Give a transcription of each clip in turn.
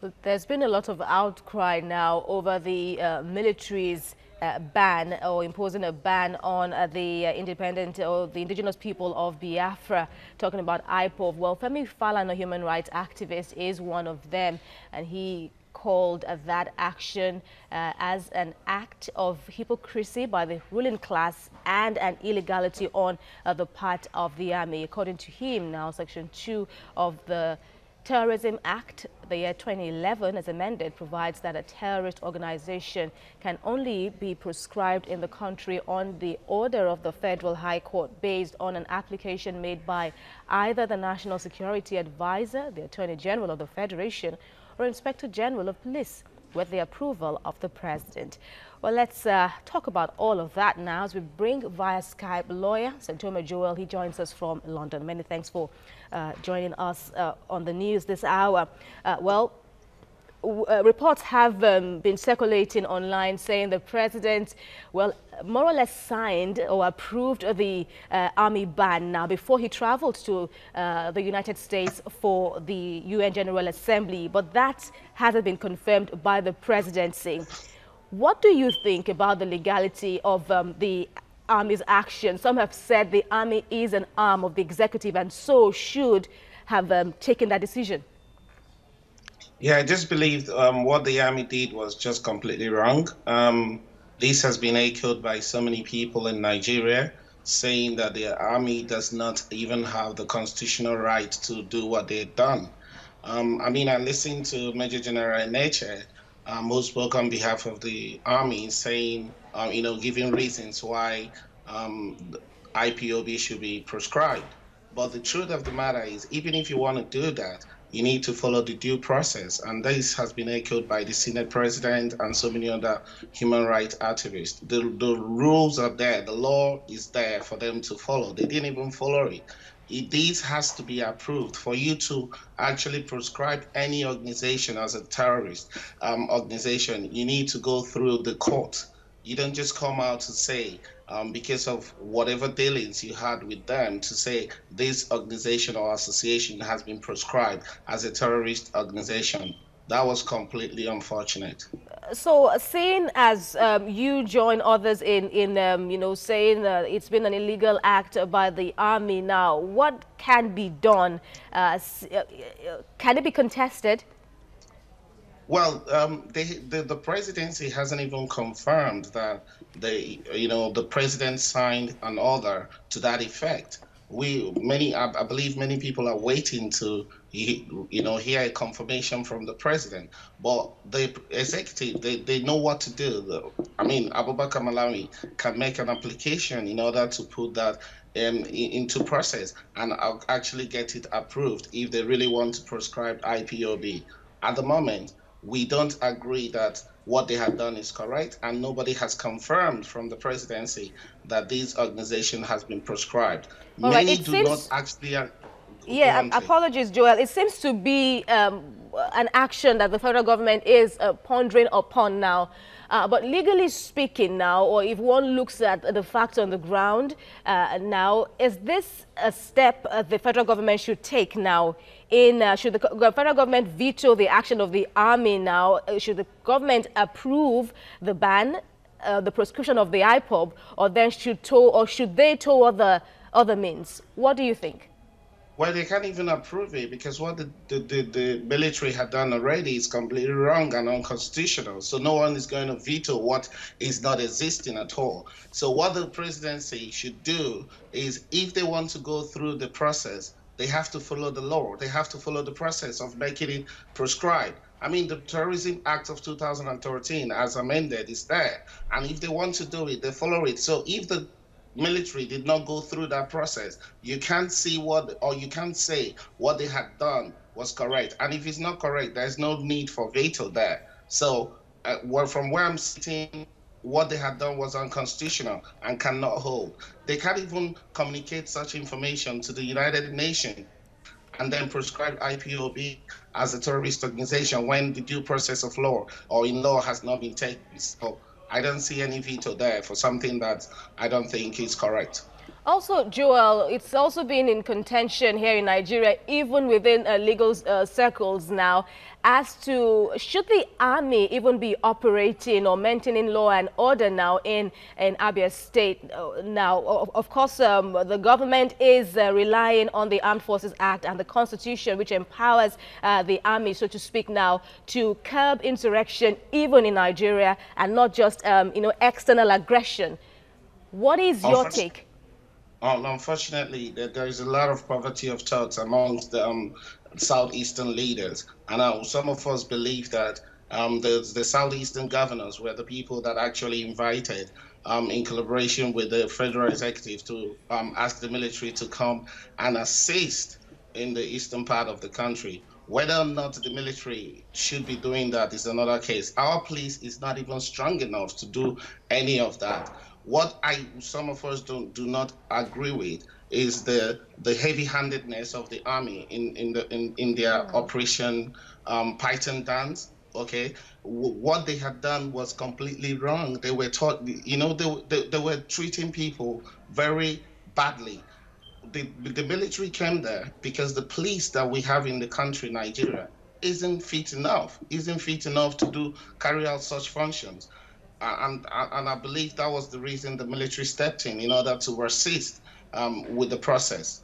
Well, there's been a lot of outcry now over the military's ban or imposing a ban on the independent or the indigenous people of Biafra, talking about IPOB. Well, Femi Falana, a human rights activist, is one of them, and he called that action as an act of hypocrisy by the ruling class and an illegality on the part of the army. According to him, now Section 2 of the Terrorism Act, the year 2011, as amended, provides that a terrorist organization can only be proscribed in the country on the order of the Federal High Court based on an application made by either the National Security Advisor, the Attorney General of the Federation, or Inspector General of Police, with the approval of the President. Well, let's talk about all of that now as we bring via Skype lawyer Santoma Joel. He joins us from London. Many thanks for joining us on the news this hour. Reports have been circulating online saying the president, well, more or less signed or approved the army ban now before he traveled to the United States for the UN General Assembly. But that hasn't been confirmed by the presidency. What do you think about the legality of the Army's action? Some have said the Army is an arm of the executive and so should have taken that decision. Yeah, I just believe what the Army did was just completely wrong. This has been echoed by so many people in Nigeria, saying that the Army does not even have the constitutional right to do what they've done. I mean, I listened to Major General Eneche, who spoke on behalf of the Army, saying, giving reasons why IPOB should be proscribed. But the truth of the matter is, even if you want to do that, you need to follow the due process. And this has been echoed by the Senate President and so many other human rights activists. The rules are there. The law is there for them to follow. They didn't even follow it. This has to be approved. For you to actually proscribe any organization as a terrorist organization, you need to go through the court. You don't just come out to say, because of whatever dealings you had with them, to say this organization or association has been proscribed as a terrorist organization. That was completely unfortunate. So, seeing as you join others in saying it's been an illegal act by the Army now, what can be done? Can it be contested? Well, the presidency hasn't even confirmed that the president signed an order to that effect. I believe many people are waiting to hear a confirmation from the president. But the executive, they know what to do. I mean, Abubakar Malawi can make an application in order to put that into process and actually get it approved if they really want to proscribe IPOB. At the moment, we don't agree that what they have done is correct, and nobody has confirmed from the presidency that this organization has been proscribed. All right, Many do not actually. Yeah, apologies, Joel. It seems to be an action that the federal government is pondering upon now. But legally speaking now, or if one looks at the facts on the ground now, is this a step the federal government should take now? Should the federal government veto the action of the Army now? Should the government approve the ban, the proscription of the IPOB, or then should they toe other means? What do you think? Well, they can't even approve it because what the military had done already is completely wrong and unconstitutional. So no one is going to veto what is not existing at all. So what the presidency should do is, if they want to go through the process, they have to follow the law. They have to follow the process of making it prescribed. I mean, the Terrorism Act of 2013, as amended, is there. And if they want to do it, they follow it. So if the military did not go through that process, you can't see you can't say what they had done was correct. And if it's not correct, there's no need for veto there. So from where I'm sitting, what they had done was unconstitutional and cannot hold. They can't even communicate such information to the United Nations and then prescribe IPOB as a terrorist organization when the due process of law or in law has not been taken. So I don't see any veto there for something that I don't think is correct. Also, Joel, it's also been in contention here in Nigeria, even within legal circles now, as to should the army even be operating or maintaining law and order now in Abia State. Now, of course, the government is relying on the Armed Forces Act and the Constitution, which empowers the army, so to speak, now to curb insurrection even in Nigeria and not just, external aggression. What is your take? Unfortunately, there is a lot of poverty of thoughts amongst the southeastern leaders, and some of us believe that the southeastern governors were the people that actually invited, in collaboration with the federal executive, to ask the military to come and assist in the eastern part of the country. Whether or not the military should be doing that is another case. Our police is not even strong enough to do any of that. What some of us do not agree with is the heavy-handedness of the army in their Operation Python dance. Okay, what they had done was completely wrong. They were taught, they were treating people very badly. The military came there because the police that we have in the country, Nigeria, isn't fit enough to carry out such functions. And I believe that was the reason the military stepped in order to assist with the process.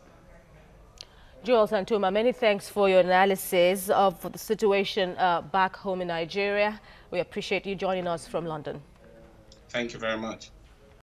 Joel Santoma, many thanks for your analysis of the situation back home in Nigeria. We appreciate you joining us from London. Thank you very much.